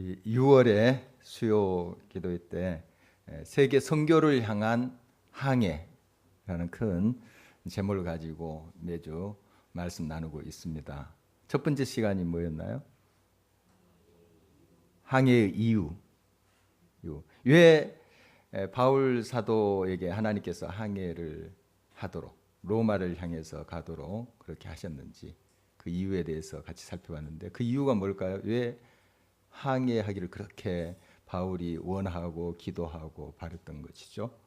우리 6월에 수요 기도회 때 세계 선교를 향한 항해라는 큰 제목을 가지고 매주 말씀 나누고 있습니다. 첫 번째 시간이 뭐였나요? 항해의 이유. 왜 바울 사도에게 하나님께서 항해를 하도록, 로마를 향해서 가도록 그렇게 하셨는지 그 이유에 대해서 같이 살펴봤는데, 그 이유가 뭘까요? 왜 항해하기를 그렇게 바울이 원하고 기도하고 바랬던 것이죠?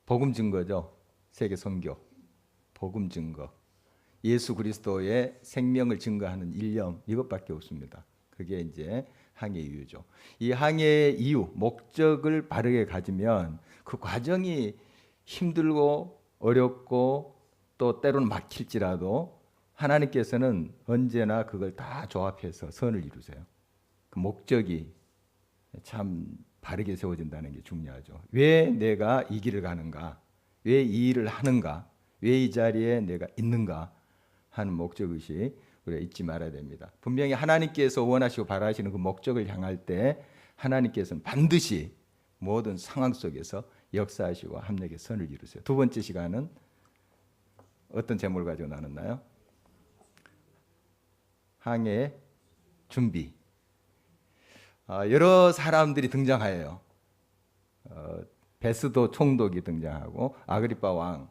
복음 증거죠. 세계 선교, 복음 증거, 예수 그리스도의 생명을 증거하는 일념, 이것밖에 없습니다. 그게 이제 항해 이유죠. 이 항해의 이유, 목적을 바르게 가지면 그 과정이 힘들고 어렵고 또 때로는 막힐지라도 하나님께서는 언제나 그걸 다 조합해서 선을 이루세요. 그 목적이 참 바르게 세워진다는 게 중요하죠. 왜 내가 이 길을 가는가? 왜 이 일을 하는가? 왜 이 자리에 내가 있는가? 하는 목적의식 우리가 잊지 말아야 됩니다. 분명히 하나님께서 원하시고 바라시는 그 목적을 향할 때 하나님께서는 반드시 모든 상황 속에서 역사하시고 합력의 선을 이루세요. 두 번째 시간은 어떤 제목을 가지고 나눴나요? 항해 준비. 여러 사람들이 등장해요. 베스도 총독이 등장하고 아그리파 왕,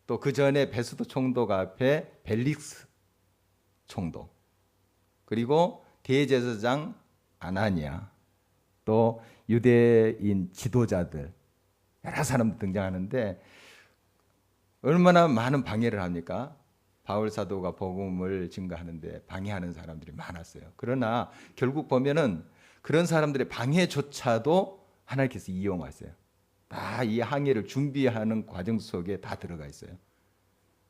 또 그 전에 베스도 총독 앞에 벨릭스 총독, 그리고 대제사장 아나니아, 또 유대인 지도자들, 여러 사람들 등장하는데 얼마나 많은 방해를 합니까? 바울 사도가 복음을 증거하는데 방해하는 사람들이 많았어요. 그러나 결국 보면은 그런 사람들의 방해조차도 하나님께서 이용하세요. 다 이 항해를 준비하는 과정 속에 다 들어가 있어요.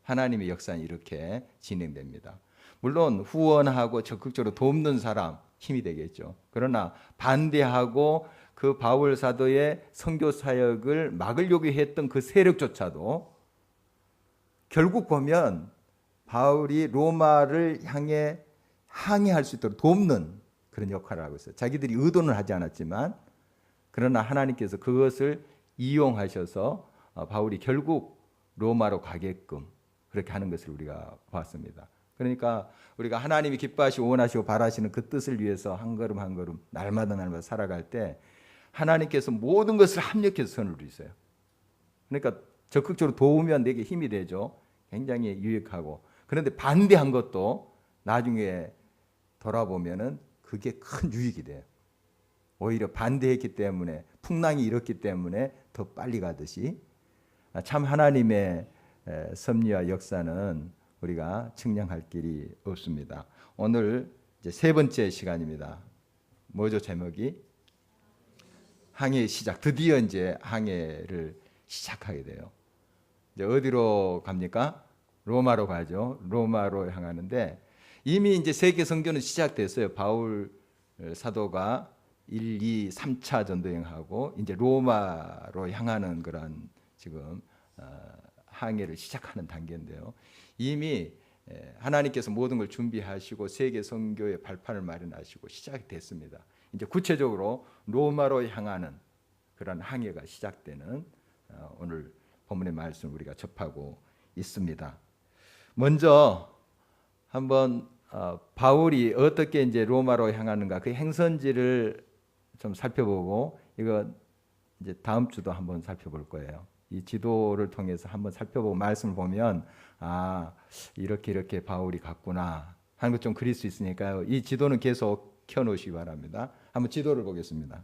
하나님의 역사는 이렇게 진행됩니다. 물론 후원하고 적극적으로 돕는 사람 힘이 되겠죠. 그러나 반대하고 그 바울 사도의 선교 사역을 막으려고 했던 그 세력조차도 결국 보면 바울이 로마를 향해 항해할 수 있도록 돕는 그런 역할을 하고 있어요. 자기들이 의도는 하지 않았지만, 그러나 하나님께서 그것을 이용하셔서 바울이 결국 로마로 가게끔 그렇게 하는 것을 우리가 봤습니다. 그러니까 우리가 하나님이 기뻐하시고 원하시고 바라시는 그 뜻을 위해서 한 걸음 한 걸음 날마다 살아갈 때 하나님께서 모든 것을 합력해서 선을 이루세요. 그러니까 적극적으로 도우면 내게 힘이 되죠. 굉장히 유익하고. 그런데 반대한 것도 나중에 돌아보면은 그게 큰 유익이 돼요. 오히려 반대했기 때문에, 풍랑이 일었기 때문에 더 빨리 가듯이 참 하나님의 섭리와 역사는 우리가 측량할 길이 없습니다. 오늘 이제 세 번째 시간입니다. 뭐죠, 제목이? 항해의 시작. 드디어 이제 항해를 시작하게 돼요. 이제 어디로 갑니까? 로마로 가죠. 로마로 향하는데 이미 이제 세계 선교는 시작됐어요. 바울 사도가 1, 2, 3차 전도행하고 이제 로마로 향하는 그런 지금 항해를 시작하는 단계인데요. 이미 하나님께서 모든 걸 준비하시고 세계 선교의 발판을 마련하시고 시작이 됐습니다. 이제 구체적으로 로마로 향하는 그런 항해가 시작되는 오늘 본문의 말씀을 우리가 접하고 있습니다. 먼저 한번 바울이 어떻게 이제 로마로 향하는가 그 행선지를 좀 살펴보고, 이거 이제 다음 주도 한번 살펴볼 거예요. 이 지도를 통해서 한번 살펴보고 말씀을 보면 이렇게 바울이 갔구나 하는 것 좀 그릴 수 있으니까요. 이 지도는 계속 켜놓으시기 바랍니다. 한번 지도를 보겠습니다.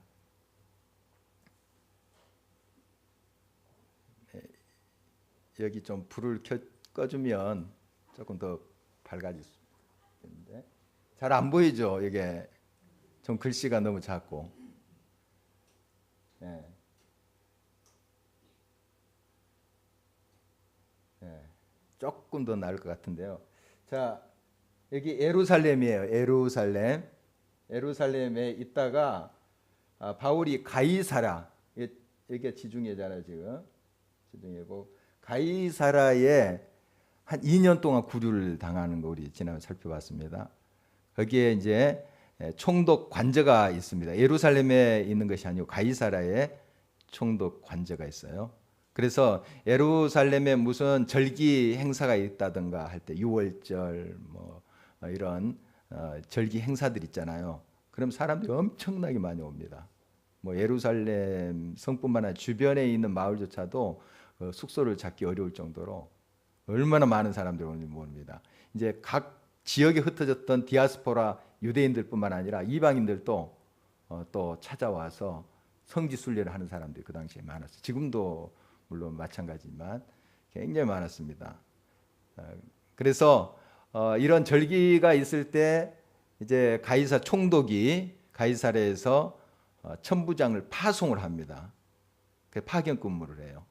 여기 좀 불을 꺼주면 조금 더 밝아질 수 있는데 잘 안 보이죠? 이게 좀 글씨가 너무 작고. 네. 네. 조금 더 나을 것 같은데요. 자, 여기 예루살렘이에요. 예루살렘에 있다가 바울이 가이사라, 이게 지중해잖아요. 지금 지중해고 가이사라에 한 2년 동안 구류를 당하는 거 우리 지난번에 살펴봤습니다. 거기에 이제 총독 관저가 있습니다. 예루살렘에 있는 것이 아니고 가이사라에 총독 관저가 있어요. 그래서 예루살렘에 무슨 절기 행사가 있다든가 할 때 유월절 뭐 이런 절기 행사들 있잖아요. 그럼 사람들이 엄청나게 많이 옵니다. 뭐 예루살렘 성뿐만 아니라 주변에 있는 마을조차도 숙소를 잡기 어려울 정도로 얼마나 많은 사람들이 옵니다. 이제 각 지역에 흩어졌던 디아스포라 유대인들뿐만 아니라 이방인들도 또 찾아와서 성지 순례를 하는 사람들이 그 당시에 많았어요. 지금도 물론 마찬가지지만 굉장히 많았습니다. 그래서 이런 절기가 있을 때 이제 가이사 총독이 가이사랴에서 천부장을 파송을 합니다. 파견 근무를 해요.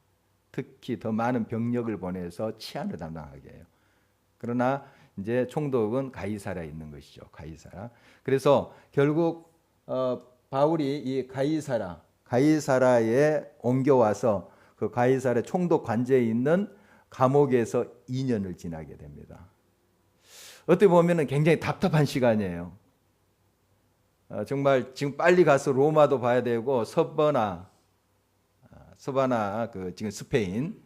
특히 더 많은 병력을 보내서 치안을 담당하게 해요. 그러나 이제 총독은 가이사랴에 있는 것이죠. 가이사랴. 그래서 결국 바울이 이 가이사랴에 옮겨와서 그 가이사랴 총독 관제에 있는 감옥에서 2년을 지나게 됩니다. 어떻게 보면 굉장히 답답한 시간이에요. 정말 지금 빨리 가서 로마도 봐야 되고 서바나 그 지금 스페인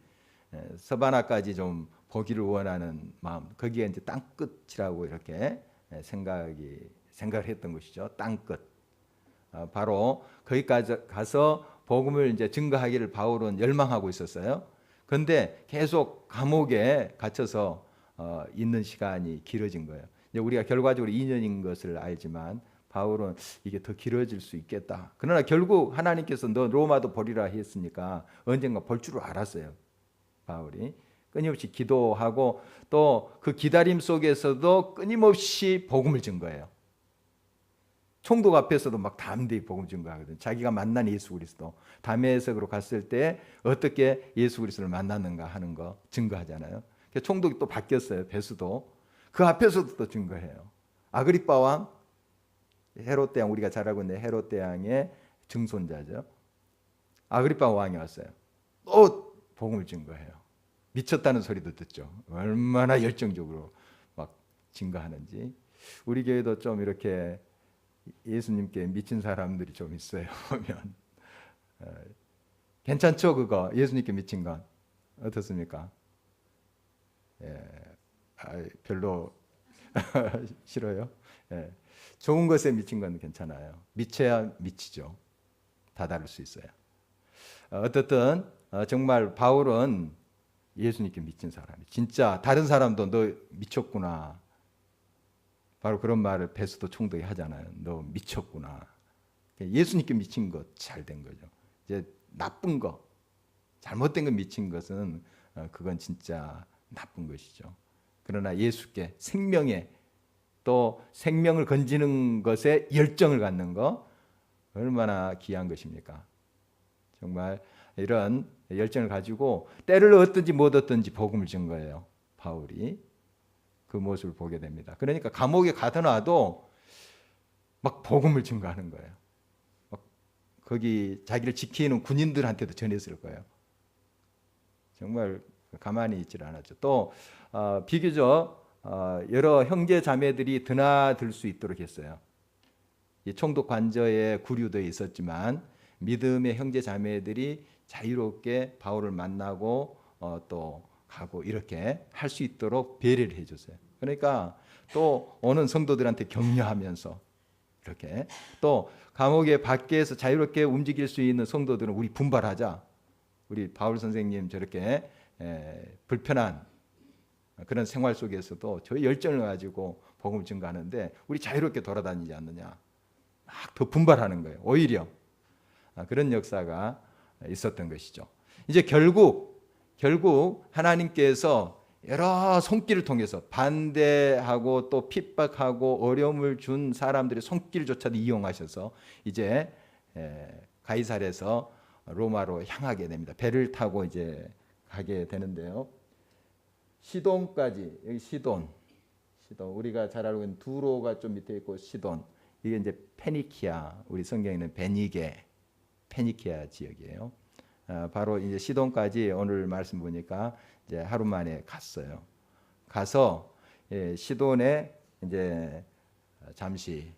서바나까지 좀 보기를 원하는 마음, 거기에 이제 땅끝이라고 이렇게 생각을 했던 것이죠. 땅끝. 바로 거기까지 가서 복음을 이제 증거하기를 바울은 열망하고 있었어요. 그런데 계속 감옥에 갇혀서 있는 시간이 길어진 거예요. 이제 우리가 결과적으로 2년인 것을 알지만 바울은 이게 더 길어질 수 있겠다. 그러나 결국 하나님께서 너 로마도 보리라 했으니까 언젠가 볼 줄 알았어요. 바울이 끊임없이 기도하고 또 그 기다림 속에서도 끊임없이 복음을 증거해요. 총독 앞에서도 막 담대히 복음 증거하거든요. 자기가 만난 예수 그리스도, 담에색으로 갔을 때 어떻게 예수 그리스도를 만났는가 하는 거 증거하잖아요. 총독이 또 바뀌었어요. 베스도. 그 앞에서도 또 증거해요. 아그리빠 왕, 헤롯 대왕, 우리가 잘 알고 있는 헤롯 대왕의 증손자죠. 아그리빠 왕이 왔어요. 또 복음을 증거해요. 미쳤다는 소리도 듣죠. 얼마나 열정적으로 막 증거하는지. 우리 교회도 좀 이렇게 예수님께 미친 사람들이 좀 있어요. 보면 괜찮죠? 그거 예수님께 미친 건 어떻습니까? 별로 싫어요. 좋은 것에 미친 건 괜찮아요. 미쳐야 미치죠. 다 다를 수 있어요. 어떻든 정말 바울은 예수님께 미친 사람이 진짜 다른 사람도 너 미쳤구나. 바로 그런 말을 베스도 총독이 하잖아요. 너 미쳤구나. 예수님께 미친 것 잘 된 거죠. 이제 나쁜 거, 잘못된 거 미친 것은 그건 진짜 나쁜 것이죠. 그러나 예수께 생명에 또 생명을 건지는 것에 열정을 갖는 거 얼마나 귀한 것입니까? 정말 이런 열정을 가지고 때를 얻든지 못 얻든지 복음을 증거해요. 바울이. 그 모습을 보게 됩니다. 그러니까 감옥에 가둬놔도 막 복음을 증거하는 거예요. 막 거기 자기를 지키는 군인들한테도 전했을 거예요. 정말 가만히 있질 않았죠. 또 비교적 여러 형제 자매들이 드나들 수 있도록 했어요. 이 총독 관저에 구류되어 있었지만 믿음의 형제 자매들이 자유롭게 바울을 만나고 또 가고 이렇게 할 수 있도록 배려를 해줬어요. 그러니까 또 오는 성도들한테 격려하면서 이렇게 또 감옥의 밖에서 자유롭게 움직일 수 있는 성도들은 우리 분발하자. 우리 바울 선생님 저렇게 불편한 그런 생활 속에서도 저희 열정을 가지고 복음을 증거하는데 우리 자유롭게 돌아다니지 않느냐. 막 더 분발하는 거예요. 오히려 그런 역사가 있었던 것이죠. 이제 결국 하나님께서 여러 손길을 통해서 반대하고 또 핍박하고 어려움을 준 사람들의 손길조차도 이용하셔서 이제 가이사랴에서 로마로 향하게 됩니다. 배를 타고 이제 가게 되는데요. 시돈까지, 여기 시돈 우리가 잘 알고 있는 두로가 좀 밑에 있고 시돈, 이게 이제 페니키아, 우리 성경에는 페니키아 지역이에요. 바로 이제 시돈까지 오늘 말씀 보니까 이제 하루 만에 갔어요. 가서 시돈에 이제 잠시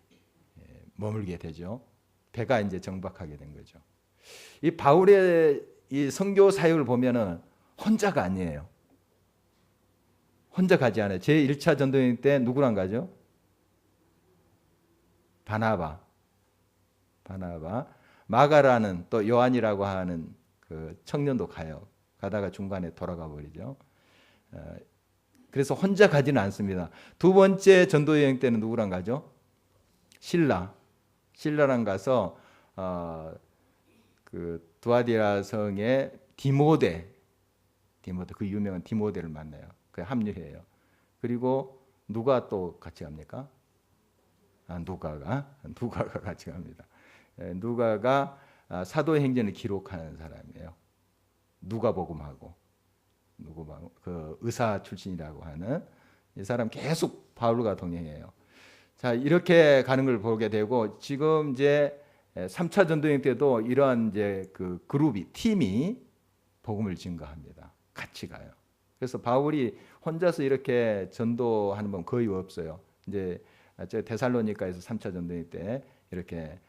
머물게 되죠. 배가 이제 정박하게 된 거죠. 이 바울의 이 선교 사역을 보면은 혼자가 아니에요. 혼자 가지 않아요. 제1차 전도여행 때 누구랑 가죠? 바나바. 마가라는 또 요한이라고 하는 그 청년도 가요. 가다가 중간에 돌아가 버리죠. 그래서 혼자 가지는 않습니다. 두 번째 전도여행 때는 누구랑 가죠? 신라랑 가서 그 두아디라 성의 디모데 그 유명한 디모데를 만나요. 그 합류해요. 그리고 누가 또 같이 갑니까? 누가가 같이 갑니다. 누가가 사도행전을 기록하는 사람이에요. 누가복음하고 그 의사 출신이라고 하는 이 사람 계속 바울과 동행해요. 자, 이렇게 가는 걸 보게 되고 지금 이제 3차 전도행 때도 이러한 이제 그 팀이 복음을 증거합니다. 같이 가요. 그래서 바울이 혼자서 이렇게 전도하는 건 거의 없어요. 이제 데살로니가에서 3차 전도행 때 이렇게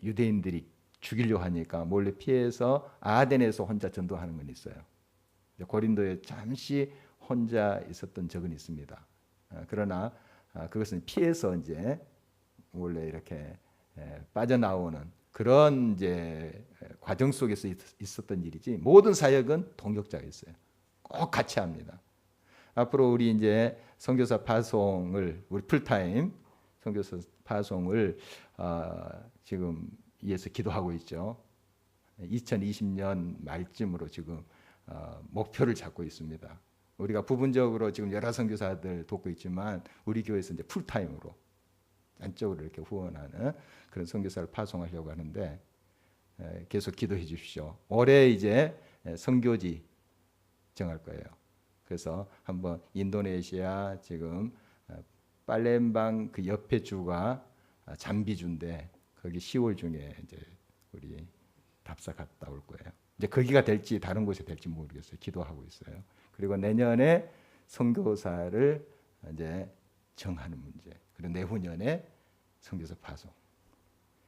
유대인들이 죽이려고 하니까 몰래 피해서 아덴에서 혼자 전도하는 건 있어요. 고린도에 잠시 혼자 있었던 적은 있습니다. 그러나 그것은 피해서 이제 원래 이렇게 빠져나오는 그런 이제 과정 속에서 있었던 일이지 모든 사역은 동역자가 있어요. 꼭 같이 합니다. 앞으로 우리 이제 선교사 파송을 우리 풀타임 선교사 파송을 지금 위해서 기도하고 있죠. 2020년 말쯤으로 지금 목표를 잡고 있습니다. 우리가 부분적으로 지금 여러 선교사들 돕고 있지만 우리 교회에서 이제 풀타임으로 안쪽으로 이렇게 후원하는 그런 선교사를 파송하려고 하는데 계속 기도해 주십시오. 올해 이제 선교지 정할 거예요. 그래서 한번 인도네시아 지금 팔렘방 그 옆에 주가 잠비주인데 거기 10월 중에 이제 우리 답사 갔다 올 거예요. 이제 거기가 될지 다른 곳에 될지 모르겠어요. 기도하고 있어요. 그리고 내년에 선교사를 이제 정하는 문제. 그리고 내후년에 선교사 파송.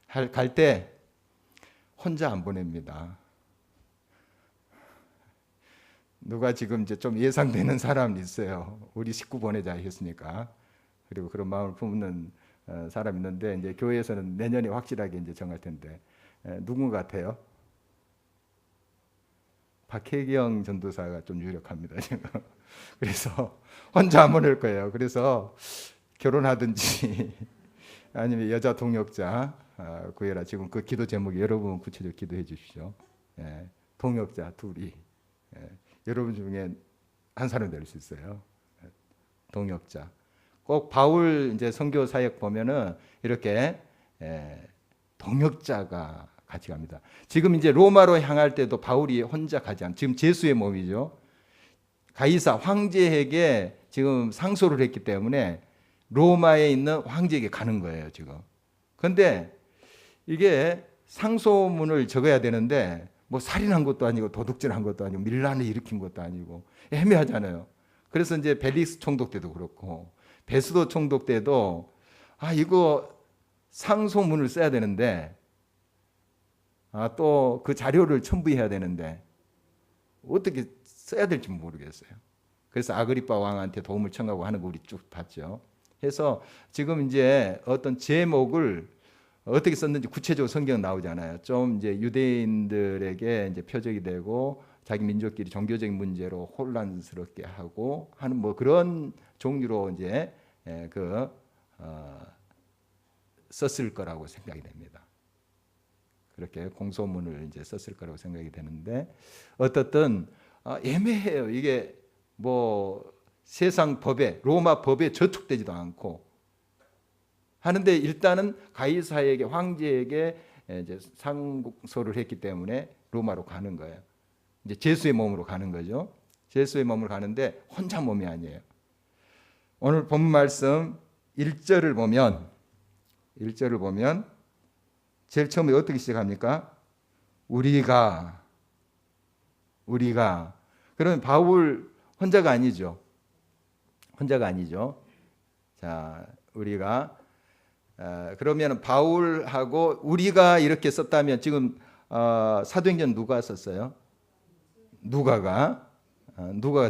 갈 때 혼자 안 보냅니다. 누가 지금 이제 좀 예상되는 사람이 있어요. 우리 식구 보내자 했으니까. 그리고 그런 마음을 품는 사람이 있는데 이제 교회에서는 내년에 확실하게 이제 정할 텐데 누군 같아요? 박혜경 전도사가 좀 유력합니다. 지금. 그래서 혼자 안 보낼 거예요. 그래서 결혼하든지 아니면 여자 동역자 구해라. 지금 그 기도 제목이 여러분 구체적으로 기도해 주십시오. 동역자 둘이 여러분 중에 한 사람 될 수 있어요. 동역자. 꼭 바울 이제 선교 사역 보면은 이렇게 동역자가 같이 갑니다. 지금 이제 로마로 향할 때도 바울이 혼자 가지 않아요. 지금 제수의 몸이죠. 가이사 황제에게 지금 상소를 했기 때문에 로마에 있는 황제에게 가는 거예요, 지금. 그런데 이게 상소문을 적어야 되는데 뭐 살인한 것도 아니고 도둑질한 것도 아니고 밀란을 일으킨 것도 아니고 애매하잖아요. 그래서 이제 벨릭스 총독 때도 그렇고 베스도 총독 때도 이거 상소문을 써야 되는데 또 그 자료를 첨부해야 되는데 어떻게 써야 될지 모르겠어요. 그래서 아그리파 왕한테 도움을 청하고 하는 거 우리 쭉 봤죠. 해서 지금 이제 어떤 제목을 어떻게 썼는지 구체적으로 성경 나오잖아요. 좀 이제 유대인들에게 이제 표적이 되고 자기 민족끼리 종교적인 문제로 혼란스럽게 하고 하는 뭐 그런 종류로 이제 썼을 거라고 생각이 됩니다. 그렇게 공소문을 이제 썼을 거라고 생각이 되는데 어떻든 애매해요. 이게 뭐 세상 법에 로마 법에 저촉되지도 않고 하는데 일단은 가이사에게 황제에게 이제 상소를 했기 때문에 로마로 가는 거예요. 이제 제수의 몸으로 가는 거죠. 제수의 몸으로 가는데 혼자 몸이 아니에요. 오늘 본 말씀 1절을 보면 제일 처음에 어떻게 시작합니까? 우리가 그러면 바울 혼자가 아니죠. 자, 우리가 그러면 바울하고 우리가 이렇게 썼다면 지금 사도행전 누가 썼어요? 누가가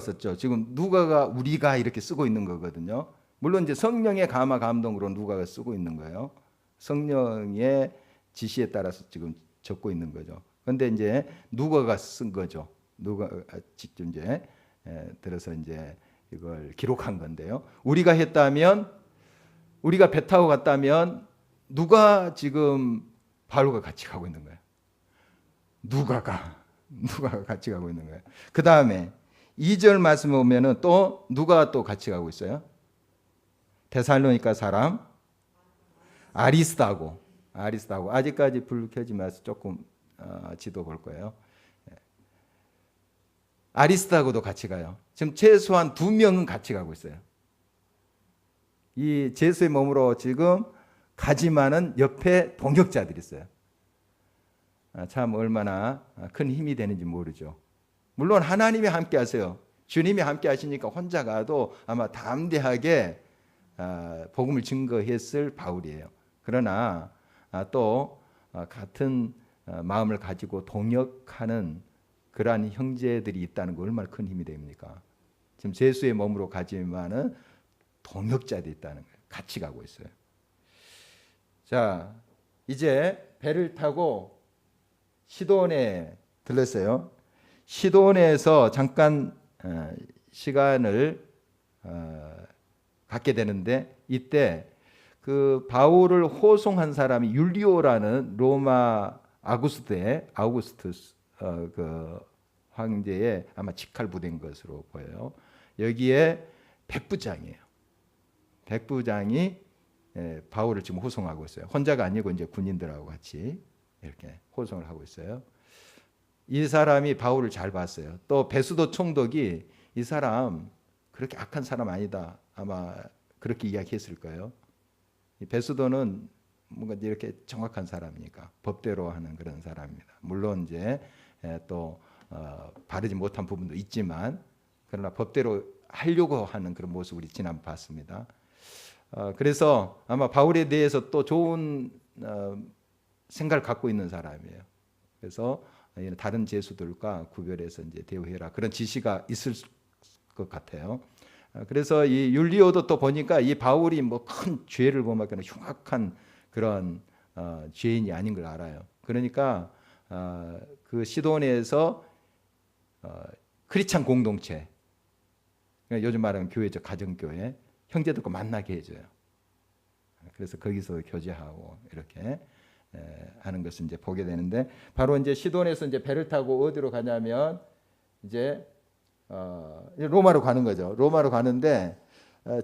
썼죠. 지금 누가가 우리가 이렇게 쓰고 있는 거거든요. 물론 이제 성령의 감화 감동으로 누가가 쓰고 있는 거예요. 성령의 지시에 따라서 지금 적고 있는 거죠. 그런데 이제 누가가 쓴 거죠. 누가가 직접 이제 들어서 이제 이걸 기록한 건데요. 우리가 했다면, 우리가 배 타고 갔다면 누가 지금 바울과 같이 가고 있는 거예요? 누가가 같이 가고 있는 거예요. 그 다음에 2절 말씀 보면은 또 누가 또 같이 가고 있어요? 데살로니가 사람 아리스다고 아직까지 불 켜지 마서 조금 지도 볼 거예요. 아리스다고도 같이 가요. 지금 최소한 2명은 같이 가고 있어요. 이 제수의 몸으로 지금 가지만은 옆에 동역자들이 있어요. 참 얼마나 큰 힘이 되는지 모르죠. 물론 하나님이 함께 하세요. 주님이 함께 하시니까 혼자 가도 아마 담대하게 복음을 증거했을 바울이에요. 그러나 또 같은 마음을 가지고 동역하는 그러한 형제들이 있다는 거 얼마나 큰 힘이 됩니까? 지금 제수의 몸으로 가지만은 동역자들이 있다는 거예요. 같이 가고 있어요. 자, 이제 배를 타고 시돈에 들렀어요. 시돈에서 잠깐 시간을 갖게 되는데 이때 그 바울을 호송한 사람이 율리오라는 로마 아우구스투스 그 황제의 아마 직할 부대인 것으로 보여요. 여기에 백부장이에요. 백부장이 바울을 지금 호송하고 있어요. 혼자가 아니고 이제 군인들하고 같이 이렇게 호송을 하고 있어요. 이 사람이 바울을 잘 봤어요. 또 베수도 총독이 이 사람 그렇게 악한 사람 아니다. 아마 그렇게 이야기했을 거예요. 이 베수도는 뭔가 이렇게 정확한 사람이니까 법대로 하는 그런 사람입니다. 물론 이제 또 바르지 못한 부분도 있지만 그러나 법대로 하려고 하는 그런 모습을 우리 지난 봤습니다. 그래서 아마 바울에 대해서 또 좋은 생각을 갖고 있는 사람이에요. 그래서 다른 제수들과 구별해서 이제 대우해라 그런 지시가 있을 것 같아요. 그래서 이 율리오도 또 보니까 이 바울이 뭐 큰 죄를 범하거나 흉악한 그런 죄인이 아닌 걸 알아요. 그러니까 그 시돈에서 크리스찬 공동체, 요즘 말하는 교회죠, 가정교회 형제들과 만나게 해줘요. 그래서 거기서 교제하고 이렇게 하는 것을 이제 보게 되는데 바로 이제 시돈에서 이제 배를 타고 어디로 가냐면 이제 로마로 가는 거죠. 로마로 가는데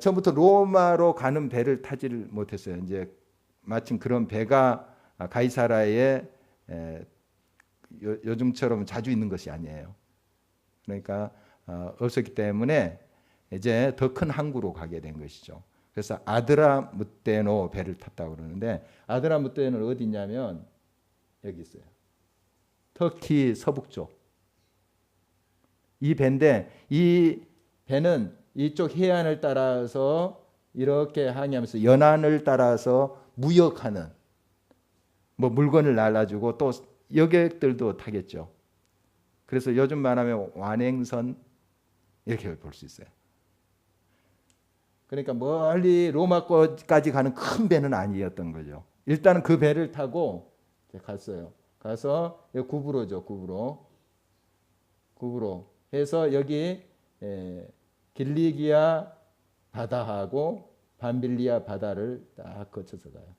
처음부터 로마로 가는 배를 타지를 못했어요. 이제 마침 그런 배가 가이사라에 요즘처럼 자주 있는 것이 아니에요. 그러니까 없었기 때문에 이제 더 큰 항구로 가게 된 것이죠. 그래서 아드라무테노 배를 탔다고 그러는데 아드라무테노는 어디 있냐면 여기 있어요. 터키 서북쪽. 이 배인데 이 배는 이쪽 해안을 따라서 이렇게 항해하면서 연안을 따라서 무역하는 뭐 물건을 날라주고 또 여객들도 타겠죠. 그래서 요즘 말하면 완행선 이렇게 볼 수 있어요. 그러니까 멀리 로마까지 가는 큰 배는 아니었던 거죠. 일단은 그 배를 타고 갔어요. 가서 구브로죠, 구브로 해서 여기 길리기아 바다하고 밤빌리아 바다를 딱 거쳐서 가요.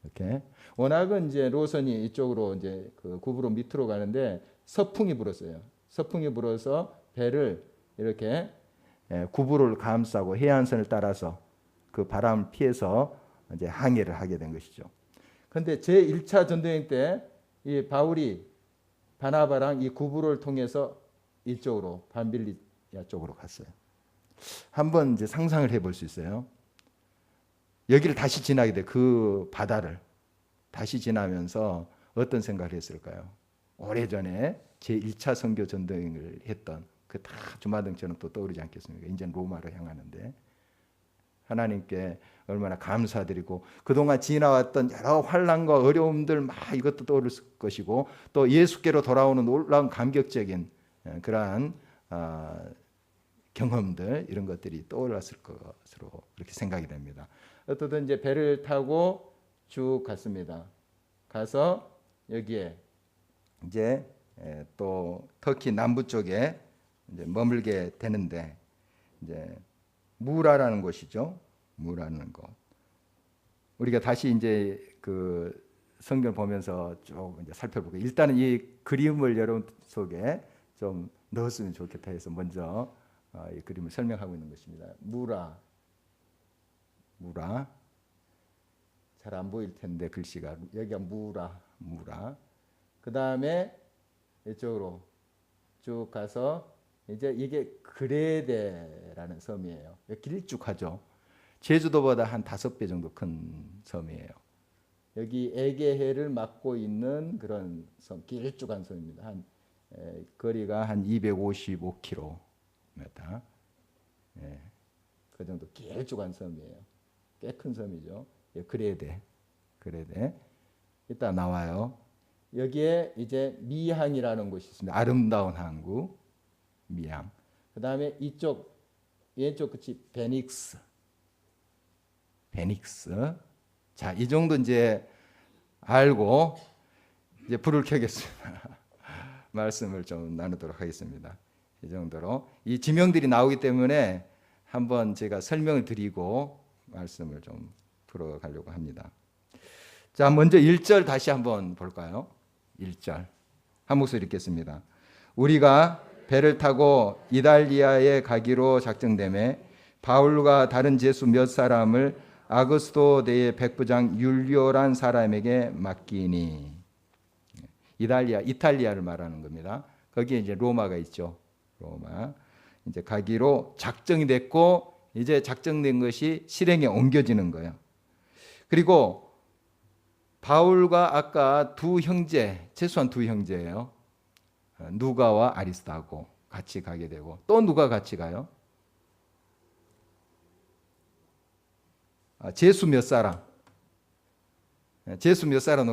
이렇게 워낙은 이제 로선이 이쪽으로 이제 그 구브로 밑으로 가는데 서풍이 불었어요. 서풍이 불어서 배를 이렇게 구부를 감싸고 해안선을 따라서 그 바람을 피해서 이제 항해를 하게 된 것이죠. 그런데 제 1차 전도행 때 이 바울이 바나바랑 이 구부를 통해서 이쪽으로 밤빌리아 쪽으로 갔어요. 한번 이제 상상을 해볼 수 있어요. 여기를 다시 지나게 돼. 그 바다를 다시 지나면서 어떤 생각을 했을까요? 오래전에 제 1차 선교 전도행을 했던 그 다 주마등처럼 또 떠오르지 않겠습니까? 이제 로마로 향하는데 하나님께 얼마나 감사드리고 그동안 지나왔던 여러 환난과 어려움들 막 이것도 떠오를 것이고 또 예수께로 돌아오는 놀라운 감격적인 그러한 경험들 이런 것들이 떠올랐을 것으로 그렇게 생각이 됩니다. 어떻든 이제 배를 타고 쭉 갔습니다. 가서 여기에 이제 또 터키 남부 쪽에 이제 머물게 되는데 이제 무라라는 곳이죠. 무라는 곳. 우리가 다시 이제 그 성경을 보면서 쭉 이제 살펴보고 일단은 이 그림을 여러분 속에 좀 넣었으면 좋겠다 해서 먼저 이 그림을 설명하고 있는 것입니다. 무라 잘 안 보일 텐데 글씨가 여기가 무라. 그 다음에 이쪽으로 쭉 가서 이제 이게 그레데라는 섬이에요. 길쭉하죠. 제주도보다 한 5배 정도 큰 섬이에요. 여기 에게해를 막고 있는 그런 섬, 길쭉한 섬입니다. 거리가 한 255km. 그 정도 길쭉한 섬이에요. 꽤 큰 섬이죠. 그레데. 이따 나와요. 여기에 이제 미항이라는 곳이 있습니다. 아름다운 항구 미항. 그 다음에 왼쪽 끝이 베닉스. 자, 이 정도 이제 알고 이제 불을 켜겠습니다. 말씀을 좀 나누도록 하겠습니다. 이 정도로 이 지명들이 나오기 때문에 한번 제가 설명을 드리고 말씀을 좀 풀어가려고 합니다. 자, 먼저 1절 다시 한번 볼까요? 1절 한 목소리 읽겠습니다. 우리가 배를 타고 이달리아에 가기로 작정되매 바울과 다른 제수 몇 사람을 아그스도 대의 백부장 율리오란 사람에게 맡기니. 이탈리아를 말하는 겁니다. 거기에 이제 로마가 있죠. 로마. 이제 가기로 작정이 됐고 이제 작정된 것이 실행에 옮겨지는 거예요. 그리고 바울과 아까 최소한 두 형제예요. 누가와 아리스타고 같이 가게 되고 또 누가 같이 가요? 제수 몇 사람도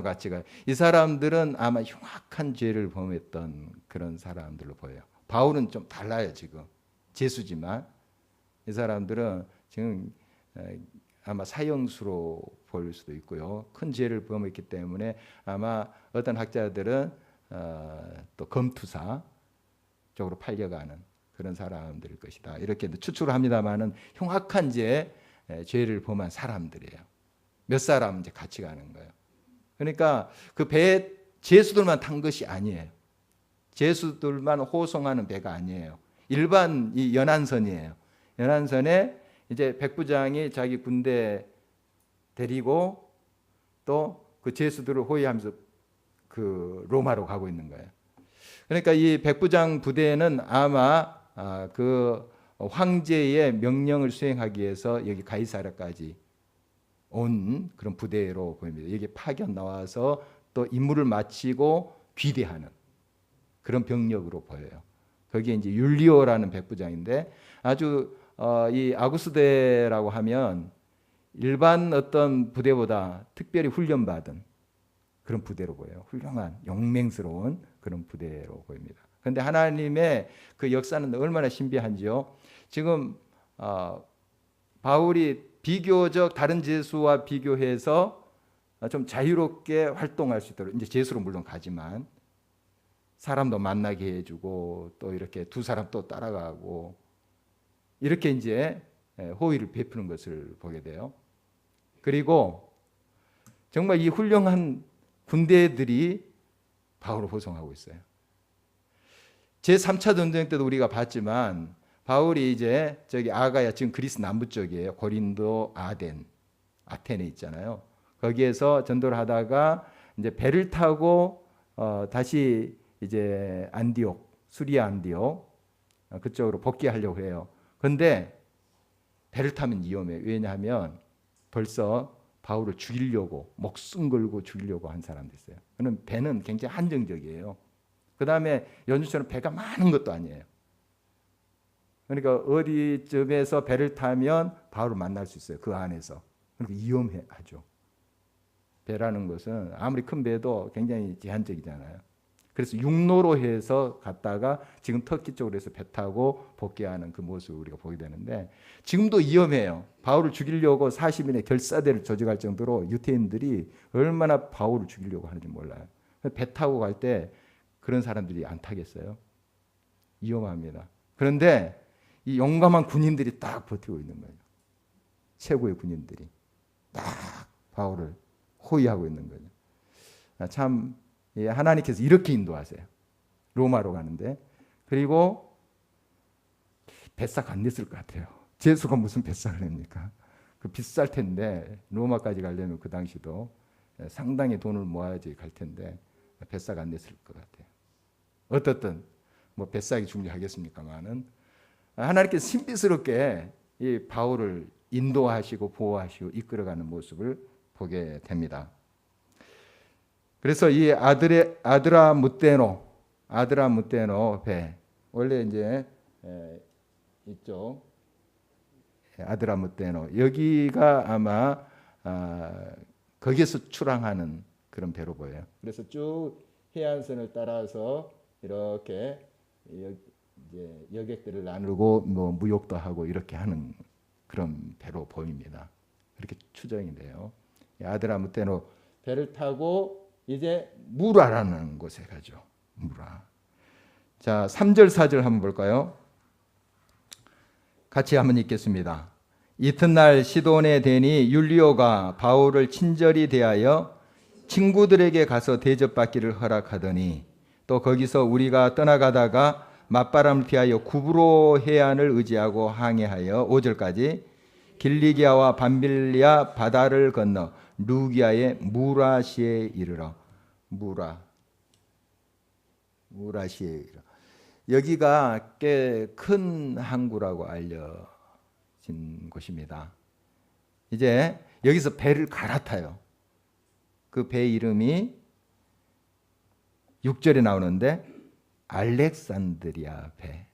같이 가요. 이 사람들은 아마 흉악한 죄를 범했던 그런 사람들로 보여요. 바울은 좀 달라요. 지금 제수지만 이 사람들은 지금 아마 사형수로 볼 수도 있고요. 큰 죄를 범했기 때문에 아마 어떤 학자들은 또 검투사 쪽으로 팔려가는 그런 사람들일 것이다. 이렇게 추측을 합니다만은 흉악한 죄를 범한 사람들이에요. 몇 사람 이제 같이 가는 거예요. 그러니까 그 배에 제수들만 탄 것이 아니에요. 제수들만 호송하는 배가 아니에요. 일반 이 연안선이에요. 연안선에 이제 백부장이 자기 군대 데리고 또 그 제수들을 호위하면서 그 로마로 가고 있는 거예요. 그러니까 이 백부장 부대는 아마 그 황제의 명령을 수행하기 위해서 여기 가이사랴까지 온 그런 부대로 보입니다. 여기 파견 나와서 또 임무를 마치고 귀대하는 그런 병력으로 보여요. 거기에 이제 율리오라는 백부장인데 아주 이 아구스대라고 하면 일반 어떤 부대보다 특별히 훈련받은 그런 부대로 보여요. 훌륭한 용맹스러운 그런 부대로 보입니다. 그런데 하나님의 그 역사는 얼마나 신비한지요. 지금 바울이 비교적 다른 제수와 비교해서 좀 자유롭게 활동할 수 있도록 이제 제수로 물론 가지만 사람도 만나게 해주고 또 이렇게 두 사람 또 따라가고 이렇게 이제 호의를 베푸는 것을 보게 돼요. 그리고 정말 이 훌륭한 군대들이 바울을 호송하고 있어요. 제3차 전쟁 때도 우리가 봤지만 바울이 이제 저기 아가야 지금 그리스 남부 쪽이에요. 고린도, 아테네 있잖아요. 거기에서 전도를 하다가 이제 배를 타고 다시 이제 수리아 안디옥 그쪽으로 복귀하려고 해요. 그런데 배를 타면 위험해요. 왜냐하면 벌써 바울을 죽이려고 목숨 걸고 죽이려고 한 사람도 있어요. 그는 배는 굉장히 한정적이에요. 그 다음에 연주처럼 배가 많은 것도 아니에요. 그러니까 어디쯤에서 배를 타면 바울을 만날 수 있어요. 그 안에서. 그러니까 위험하죠. 배라는 것은 아무리 큰 배도 굉장히 제한적이잖아요. 그래서 육로로 해서 갔다가 지금 터키 쪽으로 해서 배 타고 복귀하는 그 모습을 우리가 보게 되는데, 지금도 위험해요. 바울을 죽이려고 40인의 결사대를 조직할 정도로 유대인들이 얼마나 바울을 죽이려고 하는지 몰라요. 배 타고 갈 때 그런 사람들이 안 타겠어요? 위험합니다. 그런데 이 용감한 군인들이 딱 버티고 있는 거예요. 최고의 군인들이 딱 바울을 호위하고 있는 거죠. 참 하나님께서 이렇게 인도하세요. 로마로 가는데. 그리고 뱃삭 안 냈을 것 같아요. 제수가 무슨 뱃삭을 냅니까? 그 비쌀 텐데 로마까지 가려면 그 당시도 상당히 돈을 모아야지 갈 텐데 뱃삭 안 냈을 것 같아요. 어떻든 뭐 뱃삭이 중요하겠습니까만은 하나님께서 신비스럽게 이 바울을 인도하시고 보호하시고 이끌어가는 모습을 보게 됩니다. 그래서 이 아드라무테노 배, 원래 이제 이쪽 아드라무테노, 여기가 아마 거기에서 출항하는 그런 배로 보여요. 그래서 쭉 해안선을 따라서 이렇게 이제 여객들을 나누고 뭐 무역도 하고 이렇게 하는 그런 배로 보입니다. 그렇게 추정이 돼요. 아드라무테노 배를 타고 이제 무라라는 곳에 가죠. 무라. 자, 3절 4절 한번 볼까요? 같이 한번 읽겠습니다. 이튿날 시돈의 대니 율리오가 바울을 친절히 대하여 친구들에게 가서 대접받기를 허락하더니, 또 거기서 우리가 떠나가다가 맞바람을 피하여 구브로 해안을 의지하고 항해하여 5절까지 길리기아와 밤빌리아 바다를 건너 루기아의 무라시에 이르러. 무라시에 이르러. 여기가 꽤 큰 항구라고 알려진 곳입니다. 이제 여기서 배를 갈아타요. 그 배 이름이 6절에 나오는데 알렉산드리아 배.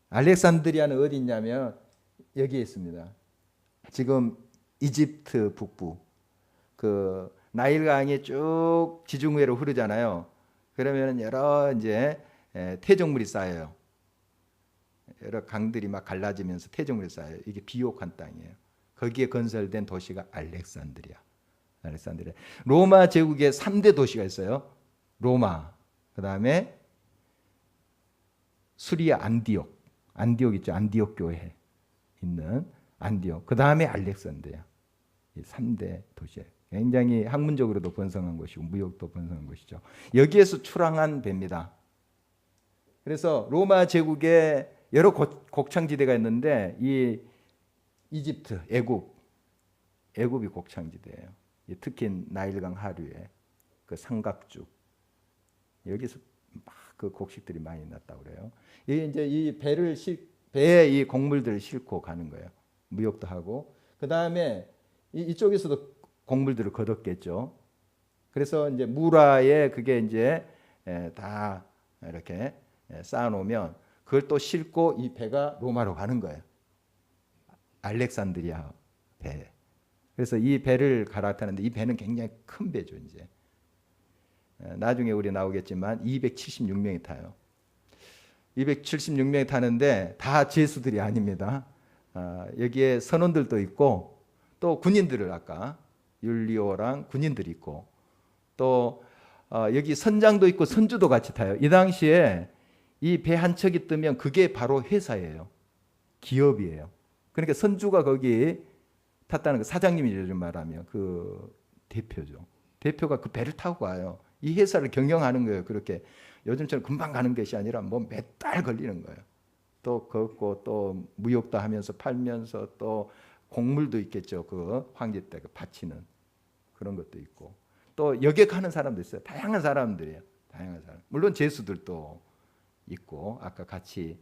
알렉산드리아는 어디 있냐면 여기에 있습니다. 지금 이집트 북부, 그 나일강이 쭉 지중해로 흐르잖아요. 그러면 여러 이제 태적물이 쌓여요. 여러 강들이 막 갈라지면서 태적물이 쌓여요. 이게 비옥한 땅이에요. 거기에 건설된 도시가 알렉산드리아. 로마 제국에 3대 도시가 있어요. 로마, 그 다음에 수리아 안디옥 있죠. 안디옥 교회 있는 안디옥, 그 다음에 알렉산드리아. 이 3대 도시예요. 굉장히 학문적으로도 번성한 곳이고 무역도 번성한 곳이죠. 여기에서 출항한 배입니다. 그래서 로마 제국에 여러 곡창지대가 있는데 이 이집트, 애굽이 곡창지대예요. 특히 나일강 하류에 그 삼각죽, 여기서 막 그 곡식들이 많이 났다고 그래요. 이제 이 배에 이 곡물들을 싣고 가는 거예요. 무역도 하고, 그 다음에 이쪽에서도 곡물들을 거뒀겠죠. 그래서 이제 무라에 그게 이제 다 이렇게 쌓아놓으면 그걸 또 싣고 이 배가 로마로 가는 거예요. 알렉산드리아 배. 그래서 이 배를 갈아타는데 이 배는 굉장히 큰 배죠. 이제 나중에 우리 나오겠지만 276명이 타요. 276명이 타는데 다 제수들이 아닙니다. 여기에 선원들도 있고 또 군인들을 아까 율리오랑 군인들이 있고 또 여기 선장도 있고 선주도 같이 타요. 이 당시에 이 배 한 척이 뜨면 그게 바로 회사예요. 기업이에요. 그러니까 선주가 거기 탔다는 거, 사장님이 요즘 말하면 그 대표죠. 대표가 그 배를 타고 가요. 이 회사를 경영하는 거예요. 그렇게 요즘처럼 금방 가는 것이 아니라 뭐 몇 달 걸리는 거예요. 또 걷고 또 무역도 하면서 팔면서 또 곡물도 있겠죠. 그 황제 때 바치는 그런 것도 있고 또 여객하는 사람도 있어요. 다양한 사람들이에요. 다양한 사람. 물론 제수들도 있고 아까 같이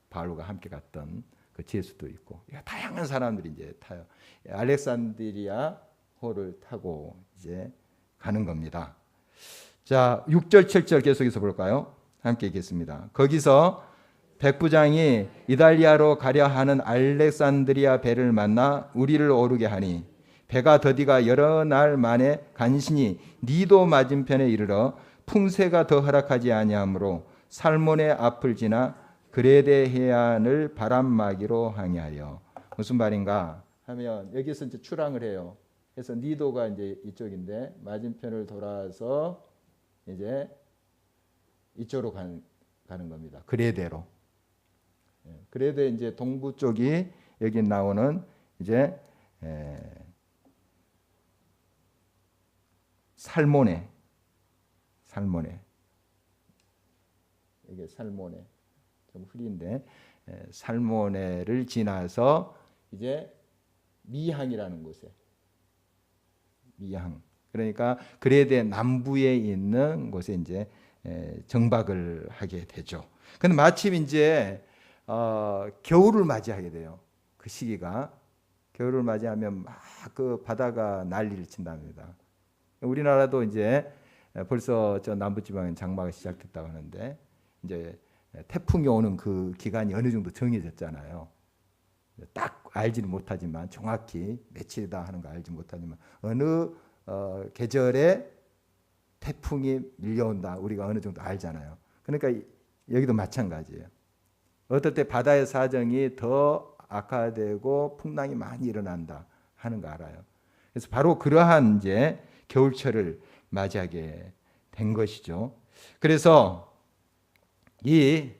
바울과 함께 갔던 그 제수도 있고 다양한 사람들이 이제 타요. 알렉산드리아 호를 타고 이제 가는 겁니다. 자, 6절 7절 계속해서 볼까요? 함께 읽겠습니다. 거기서 백부장이 이달리아로 가려 하는 알렉산드리아 배를 만나 우리를 오르게 하니 배가 더디가 여러 날 만에 간신히 니도 맞은편에 이르러 풍세가 더 허락하지 아니하므로 살몬의 앞을 지나 그레데 해안을 바람막이로 항해하여. 무슨 말인가 하면 여기서 이제 출항을 해요. 그래서 니도가 이제 이쪽인데 맞은편을 돌아서 이제 이쪽으로 가는 겁니다. 그레데로. 그레데 이제 동부 쪽이 여기 나오는 이제 살모네. 이게 살모네. 좀 흐린데 살모네를 지나서 이제 미항이라는 곳에 미항. 그러니까 그레데 남부에 있는 곳에 이제 정박을 하게 되죠. 근데 마침 이제 겨울을 맞이하게 돼요. 그 시기가 겨울을 맞이하면 막 그 바다가 난리를 친답니다. 우리나라도 이제 벌써 저 남부지방은 장마가 시작됐다고 하는데 이제 태풍이 오는 그 기간이 어느 정도 정해졌잖아요. 딱 알지는 못하지만 정확히 며칠이다 하는 거 알지 못하지만 어느 계절에 태풍이 밀려온다 우리가 어느 정도 알잖아요. 그러니까 여기도 마찬가지예요. 어떨 때 바다의 사정이 더 악화되고 풍랑이 많이 일어난다 하는 거 알아요. 그래서 바로 그러한 이제 겨울철을 맞이하게 된 것이죠. 그래서 이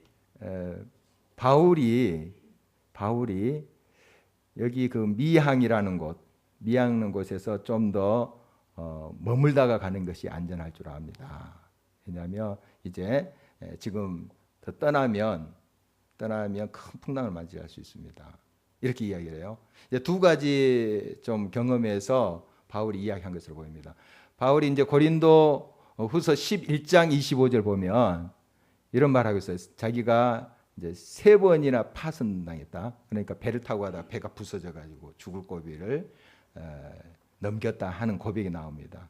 바울이 여기 그 미항이라는 곳에서 좀 더 머물다가 가는 것이 안전할 줄 압니다. 왜냐하면 이제 지금 더 떠나면 큰 풍랑을 맞이할 수 있습니다. 이렇게 이야기를 해요. 이제 두 가지 좀 경험에서 바울이 이야기한 것으로 보입니다. 바울이 이제 고린도 후서 11장 25절 보면 이런 말하고 있어요. 자기가 이제 3번이나 파손당했다. 그러니까 배를 타고 가다가 배가 부서져 가지고 죽을 고비를 넘겼다 하는 고백이 나옵니다.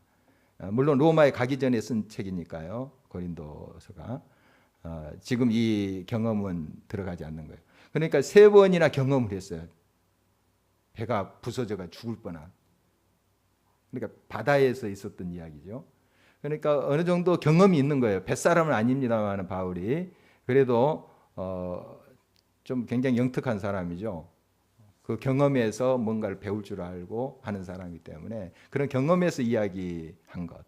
물론 로마에 가기 전에 쓴 책이니까요. 고린도서가 지금 이 경험은 들어가지 않는 거예요. 그러니까 3번이나 경험을 했어요. 배가 부서져가 죽을 뻔한. 그러니까 바다에서 있었던 이야기죠. 그러니까 어느 정도 경험이 있는 거예요. 뱃사람은 아닙니다만 바울이 그래도 좀 굉장히 영특한 사람이죠. 그 경험에서 뭔가를 배울 줄 알고 하는 사람이기 때문에 그런 경험에서 이야기한 것.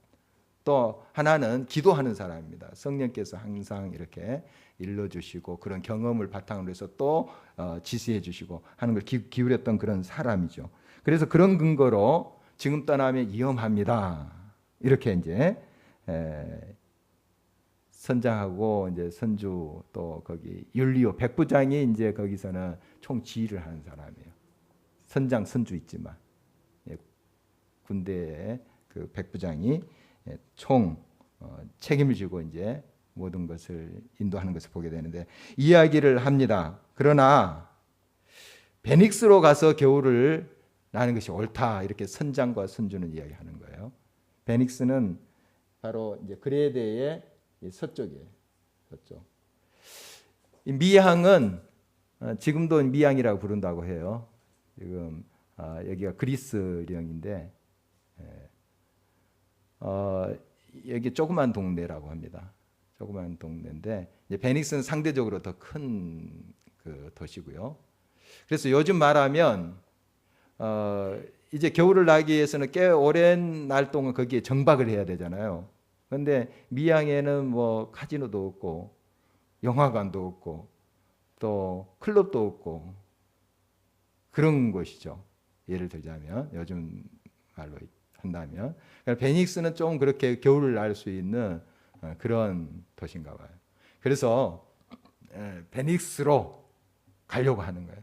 또 하나는 기도하는 사람입니다. 성령께서 항상 이렇게 일러주시고 그런 경험을 바탕으로 해서 또 지시해 주시고 하는 걸 기울였던 그런 사람이죠. 그래서 그런 근거로 지금 떠나면 위험합니다. 이렇게 이제 선장하고 이제 선주 또 거기 율리오 백부장이 이제 거기서는 총 지휘를 하는 사람이에요. 선장 선주 있지만 군대의 그 백부장이 총 책임을 지고 이제 모든 것을 인도하는 것을 보게 되는데 이야기를 합니다. 그러나 베닉스로 가서 겨울을 나는 것이 옳다 이렇게 선장과 선주는 이야기하는 거예요. 베닉스는 바로 이제 그레데의 서쪽이에요. 서쪽. 이 미항은 지금도 미항이라고 부른다고 해요. 지금 여기가 그리스령인데 여기 조그만 동네라고 합니다. 조그만 동네인데 이제 베닉스는 상대적으로 더 큰 그 도시고요. 그래서 요즘 말하면 이제 겨울을 나기 위해서는 꽤 오랜 날 동안 거기에 정박을 해야 되잖아요. 그런데 미항에는 뭐 카지노도 없고 영화관도 없고 또 클럽도 없고 그런 곳이죠. 예를 들자면 요즘 말로 한다면 베닉스는 좀 그렇게 겨울을 날 수 있는 그런 도시인가 봐요. 그래서 베닉스로 가려고 하는 거예요.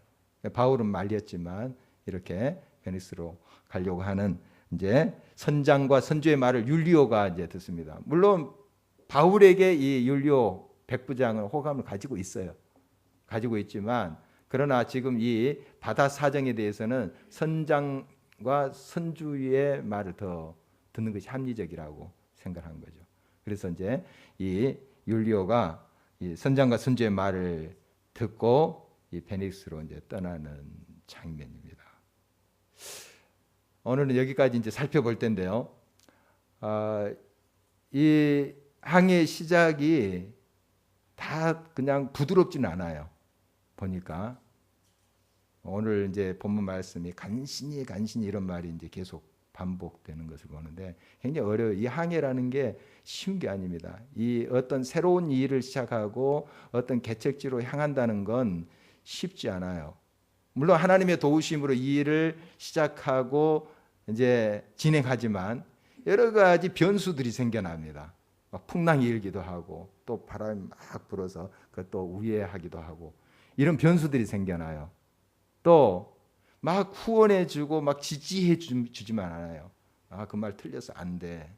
바울은 말렸지만 이렇게 베닉스로 가려고 하는 이제 선장과 선주의 말을 율리오가 이제 듣습니다. 물론 바울에게 이 율리오 백부장은 호감을 가지고 있어요. 가지고 있지만 그러나 지금 이 바다 사정에 대해서는 선장과 선주의 말을 더 듣는 것이 합리적이라고 생각한 거죠. 그래서 이제 이 율리오가 이 선장과 선주의 말을 듣고 이 페닉스로 이제 떠나는 장면입니다. 오늘은 여기까지 이제 살펴볼 텐데요. 이 항해의 시작이 다 그냥 부드럽지는 않아요. 보니까 오늘 이제 본문 말씀이 간신히 이런 말이 이제 계속 반복되는 것을 보는데 굉장히 어려워요. 이 항해라는 게 쉬운 게 아닙니다. 이 어떤 새로운 일을 시작하고 어떤 개척지로 향한다는 건 쉽지 않아요. 물론 하나님의 도우심으로 이 일을 시작하고 이제 진행하지만 여러 가지 변수들이 생겨납니다. 막 풍랑이 일기도 하고 또 바람이 막 불어서 그것도 우회하기도 하고 이런 변수들이 생겨나요. 또 막 후원해주고 막 지지해주지만 않아요. 그 말 틀려서 안 돼.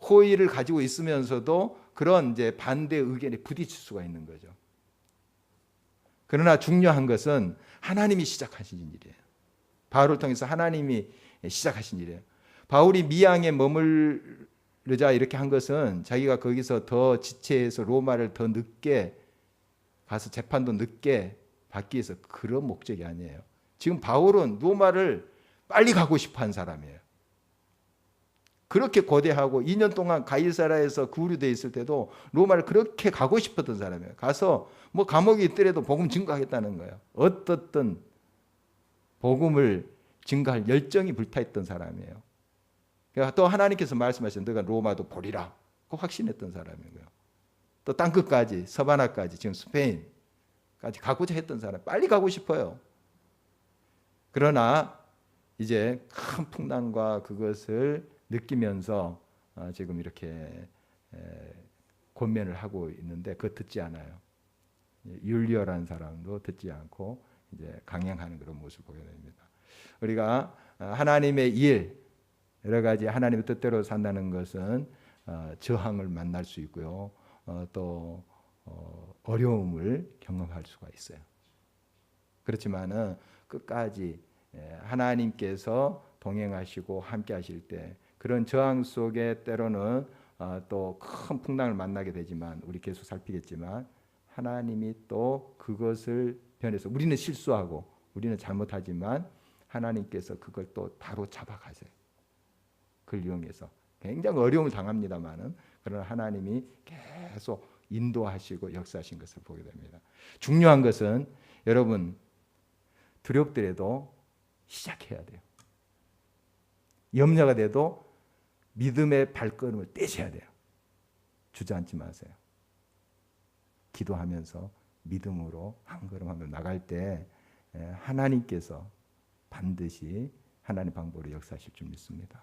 호의를 가지고 있으면서도 그런 이제 반대 의견에 부딪힐 수가 있는 거죠. 그러나 중요한 것은 하나님이 시작하신 일이에요. 바울을 통해서 하나님이 시작하신 일이에요. 바울이 미양에 머물르자 이렇게 한 것은 자기가 거기서 더 지체해서 로마를 더 늦게 가서 재판도 늦게 받기 위해서 그런 목적이 아니에요. 지금 바울은 로마를 빨리 가고 싶어 한 사람이에요. 그렇게 고대하고 2년 동안 가이사라에서 구류되어 있을 때도 로마를 그렇게 가고 싶었던 사람이에요. 가서 뭐 감옥에 있더라도 복음 증거하겠다는 거예요. 어떻든 복음을 증거할 열정이 불타있던 사람이에요. 그러니까 또 하나님께서 말씀하신 너가 로마도 보리라 그 확신했던 사람이고요. 또 땅끝까지 서바나까지 지금 스페인까지 가고자 했던 사람, 빨리 가고 싶어요. 그러나 이제 큰 풍랑과 그것을 느끼면서 지금 이렇게 권면을 하고 있는데 그거 듣지 않아요. 율리어라는 사람도 듣지 않고 이제 강행하는 그런 모습을 보게 됩니다. 우리가 하나님의 일, 여러 가지 하나님의 뜻대로 산다는 것은 저항을 만날 수 있고요. 또 어려움을 경험할 수가 있어요. 그렇지만은 끝까지 하나님께서 동행하시고 함께 하실 때 그런 저항 속에 때로는 또 큰 풍랑을 만나게 되지만 우리 계속 살피겠지만 하나님이 또 그것을 변해서 우리는 실수하고 우리는 잘못하지만 하나님께서 그걸 또 바로 잡아가세요. 그걸 이용해서 굉장히 어려움을 당합니다만은 그러나 하나님이 계속 인도하시고 역사하신 것을 보게 됩니다. 중요한 것은 여러분 두렵더라도 시작해야 돼요. 염려가 돼도 믿음의 발걸음을 떼셔야 돼요. 주저앉지 마세요. 기도하면서 믿음으로 한 걸음 한 걸음 나갈 때 하나님께서 반드시 하나님 방법으로 역사하실 줄 믿습니다.